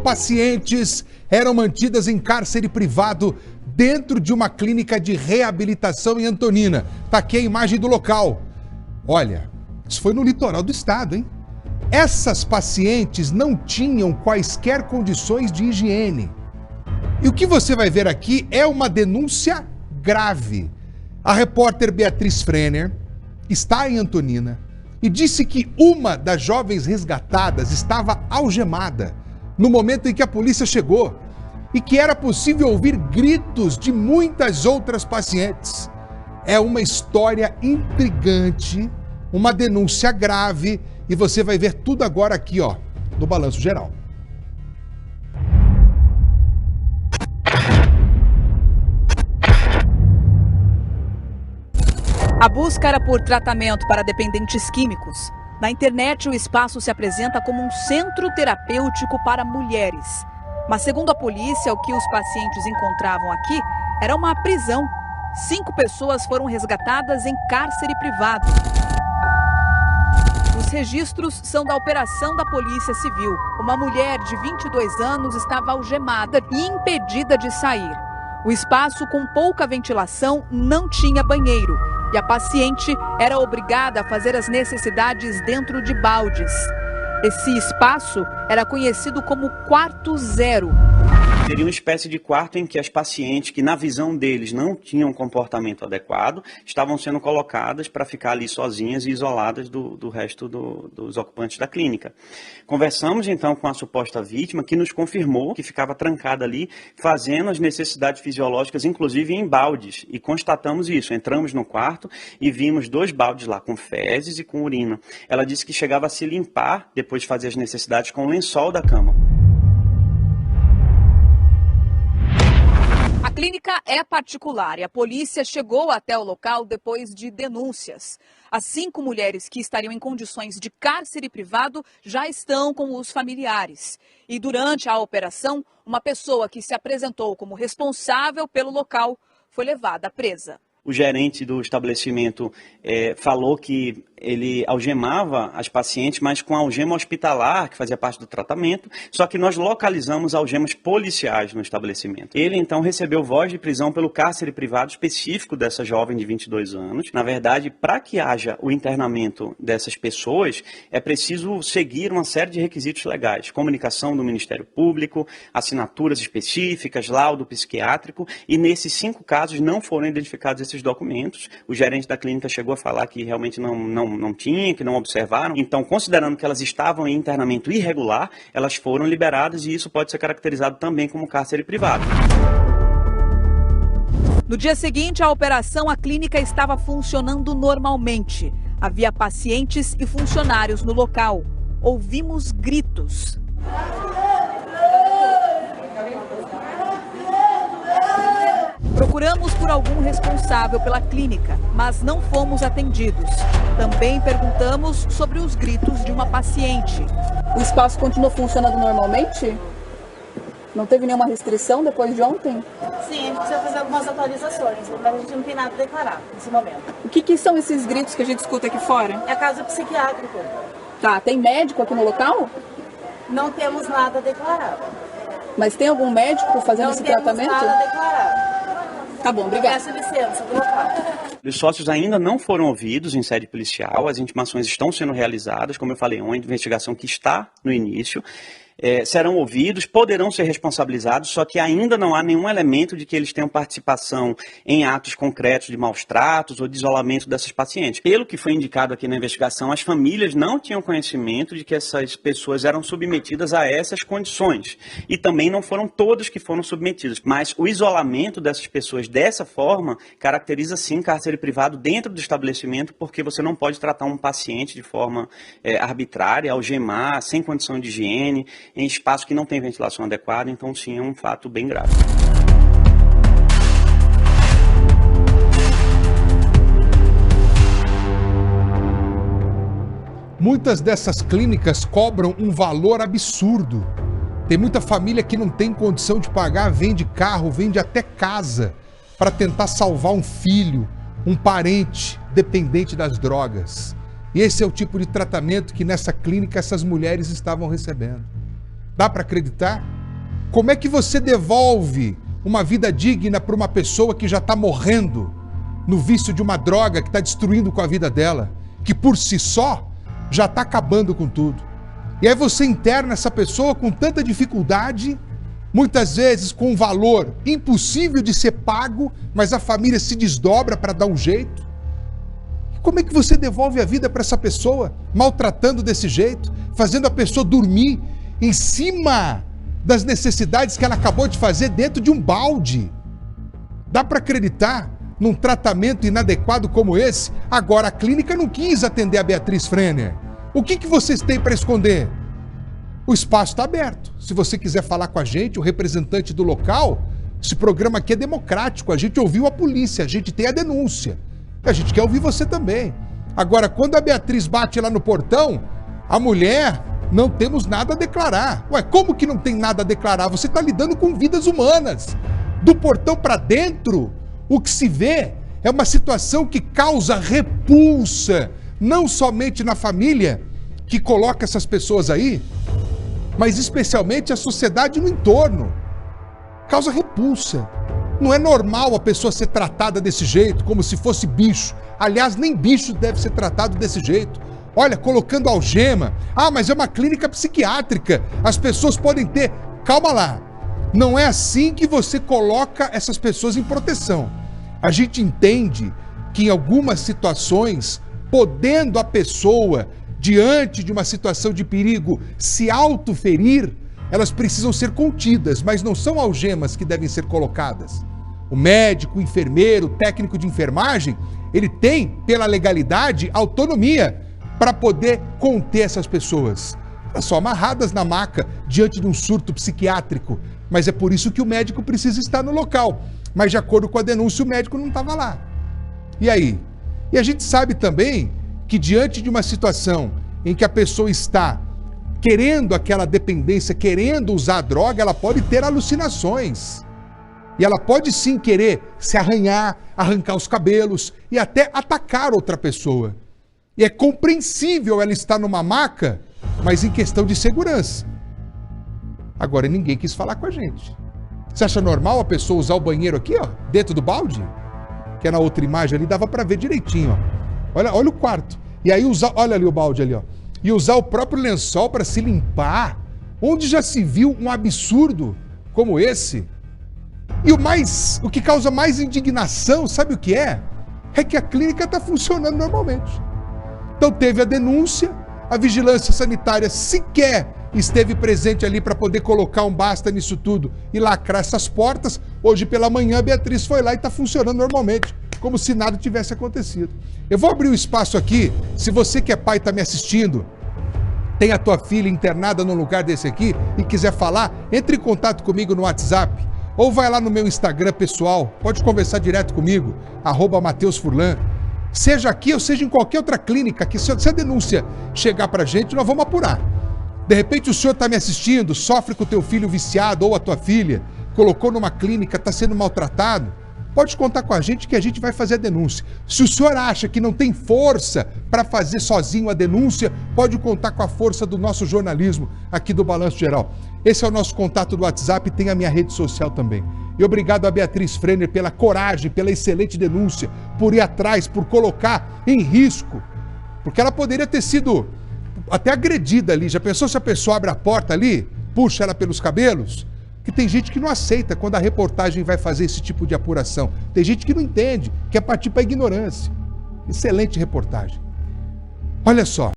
pacientes eram mantidas em cárcere privado dentro de uma clínica de reabilitação em Antonina. Tá aqui a imagem do local. Olha, isso foi no litoral do estado, hein? Essas pacientes não tinham quaisquer condições de higiene. E o que você vai ver aqui é uma denúncia grave. A repórter Beatriz Frenner está em Antonina e disse que uma das jovens resgatadas estava algemada no momento em que a polícia chegou e que era possível ouvir gritos de muitas outras pacientes. É uma história intrigante, uma denúncia grave, e você vai ver tudo agora aqui, ó, no Balanço Geral. A busca era por tratamento para dependentes químicos. Na internet, o espaço se apresenta como um centro terapêutico para mulheres. Mas, segundo a polícia, o que os pacientes encontravam aqui era uma prisão. 5 pessoas foram resgatadas em cárcere privado. Os registros são da operação da Polícia Civil. Uma mulher de 22 anos estava algemada e impedida de sair. O espaço, com pouca ventilação, não tinha banheiro. E a paciente era obrigada a fazer as necessidades dentro de baldes. Esse espaço era conhecido como quarto zero. Seria uma espécie de quarto em que as pacientes, que na visão deles não tinham comportamento adequado, estavam sendo colocadas para ficar ali sozinhas e isoladas do resto dos ocupantes da clínica. Conversamos então com a suposta vítima, que nos confirmou que ficava trancada ali, fazendo as necessidades fisiológicas, inclusive em baldes. E constatamos isso. Entramos no quarto e vimos 2 baldes lá, com fezes e com urina. Ela disse que chegava a se limpar, depois de fazer as necessidades, com o lençol da cama. A clínica é particular e a polícia chegou até o local depois de denúncias. As 5 mulheres que estariam em condições de cárcere privado já estão com os familiares. E durante a operação, uma pessoa que se apresentou como responsável pelo local foi levada presa. O gerente do estabelecimento falou que ele algemava as pacientes, mas com algema hospitalar, que fazia parte do tratamento, só que nós localizamos algemas policiais no estabelecimento. Ele, então, recebeu voz de prisão pelo cárcere privado específico dessa jovem de 22 anos. Na verdade, para que haja o internamento dessas pessoas, é preciso seguir uma série de requisitos legais. Comunicação do Ministério Público, assinaturas específicas, laudo psiquiátrico, e nesses 5 casos não foram identificados esses documentos. O gerente da clínica chegou a falar que realmente não tinha, que não observaram. Então, considerando que elas estavam em internamento irregular, elas foram liberadas e isso pode ser caracterizado também como cárcere privado. No dia seguinte à operação, a clínica estava funcionando normalmente. Havia pacientes e funcionários no local. Ouvimos gritos. Procuramos por algum responsável pela clínica, mas não fomos atendidos. Também perguntamos sobre os gritos de uma paciente. O espaço continuou funcionando normalmente? Não teve nenhuma restrição depois de ontem? Sim, a gente precisa fazer algumas atualizações, mas a gente não tem nada a declarar nesse momento. O que são esses gritos que a gente escuta aqui fora? É caso psiquiátrico. Tá, tem médico aqui no local? Não temos nada a declarar. Mas tem algum médico fazendo esse tratamento? Não temos nada a declarar. Tá bom, obrigada. Peço licença do local. Os sócios ainda não foram ouvidos em sede policial, as intimações estão sendo realizadas, como eu falei, é uma investigação que está no início. Serão ouvidos, poderão ser responsabilizados, só que ainda não há nenhum elemento de que eles tenham participação em atos concretos de maus tratos ou de isolamento dessas pacientes. Pelo que foi indicado aqui na investigação, as famílias não tinham conhecimento de que essas pessoas eram submetidas a essas condições. E também não foram todas que foram submetidas. Mas o isolamento dessas pessoas dessa forma caracteriza sim cárcere privado dentro do estabelecimento, porque você não pode tratar um paciente de forma arbitrária, algemar, sem condição de higiene, em espaço que não tem ventilação adequada, então sim, é um fato bem grave. Muitas dessas clínicas cobram um valor absurdo. Tem muita família que não tem condição de pagar, vende carro, vende até casa, para tentar salvar um filho, um parente dependente das drogas. E esse é o tipo de tratamento que nessa clínica essas mulheres estavam recebendo. Dá para acreditar? Como é que você devolve uma vida digna para uma pessoa que já está morrendo no vício de uma droga que está destruindo com a vida dela, que por si só já está acabando com tudo? E aí você interna essa pessoa com tanta dificuldade, muitas vezes com um valor impossível de ser pago, mas a família se desdobra para dar um jeito. Como é que você devolve a vida para essa pessoa, maltratando desse jeito, fazendo a pessoa dormir em cima das necessidades que ela acabou de fazer dentro de um balde? Dá para acreditar num tratamento inadequado como esse? Agora, a clínica não quis atender a Beatriz Frenner. O que vocês têm para esconder? O espaço está aberto. Se você quiser falar com a gente, o representante do local, esse programa aqui é democrático. A gente ouviu a polícia, a gente tem a denúncia. A gente quer ouvir você também. Agora, quando a Beatriz bate lá no portão, a mulher, não temos nada a declarar. Ué, como que não tem nada a declarar? Você está lidando com vidas humanas. Do portão para dentro, o que se vê é uma situação que causa repulsa, não somente na família que coloca essas pessoas aí, mas especialmente a sociedade no entorno. Causa repulsa. Não é normal a pessoa ser tratada desse jeito, como se fosse bicho. Aliás, nem bicho deve ser tratado desse jeito. Olha, colocando algema. Ah, mas é uma clínica psiquiátrica. As pessoas podem ter... Calma lá. Não é assim que você coloca essas pessoas em proteção. A gente entende que em algumas situações, podendo a pessoa, diante de uma situação de perigo, se autoferir, elas precisam ser contidas, mas não são algemas que devem ser colocadas. O médico, o enfermeiro, o técnico de enfermagem, ele tem, pela legalidade, autonomia para poder conter essas pessoas. Elas são amarradas na maca diante de um surto psiquiátrico, mas é por isso que o médico precisa estar no local. Mas de acordo com a denúncia, o médico não estava lá. E aí? E a gente sabe também que diante de uma situação em que a pessoa está querendo aquela dependência, querendo usar a droga, ela pode ter alucinações. E ela pode sim querer se arranhar, arrancar os cabelos e até atacar outra pessoa. E é compreensível ela estar numa maca, mas em questão de segurança. Agora, ninguém quis falar com a gente. Você acha normal a pessoa usar o banheiro aqui, ó, dentro do balde? Que é na outra imagem ali, dava para ver direitinho, ó. Olha o quarto. E aí usar, olha ali o balde ali, ó. E usar o próprio lençol para se limpar. Onde já se viu um absurdo como esse? E o que causa mais indignação, sabe o que é? É que a clínica está funcionando normalmente. Então teve a denúncia, a vigilância sanitária sequer esteve presente ali para poder colocar um basta nisso tudo e lacrar essas portas. Hoje pela manhã a Beatriz foi lá e está funcionando normalmente, como se nada tivesse acontecido. Eu vou abrir o espaço aqui, se você que é pai está me assistindo, tem a tua filha internada num lugar desse aqui e quiser falar, entre em contato comigo no WhatsApp, ou vai lá no meu Instagram pessoal, pode conversar direto comigo, @MatheusFurlan. Seja aqui ou seja em qualquer outra clínica, que se a denúncia chegar pra gente, nós vamos apurar. De repente o senhor está me assistindo, sofre com o teu filho viciado ou a tua filha, colocou numa clínica, está sendo maltratado, pode contar com a gente que a gente vai fazer a denúncia. Se o senhor acha que não tem força para fazer sozinho a denúncia, pode contar com a força do nosso jornalismo aqui do Balanço Geral. Esse é o nosso contato do WhatsApp, tem a minha rede social também. E obrigado a Beatriz Frenner pela coragem, pela excelente denúncia, por ir atrás, por colocar em risco, porque ela poderia ter sido até agredida ali. Já pensou se a pessoa abre a porta ali, puxa ela pelos cabelos? Que tem gente que não aceita quando a reportagem vai fazer esse tipo de apuração. Tem gente que não entende, quer partir para a ignorância. Excelente reportagem. Olha só.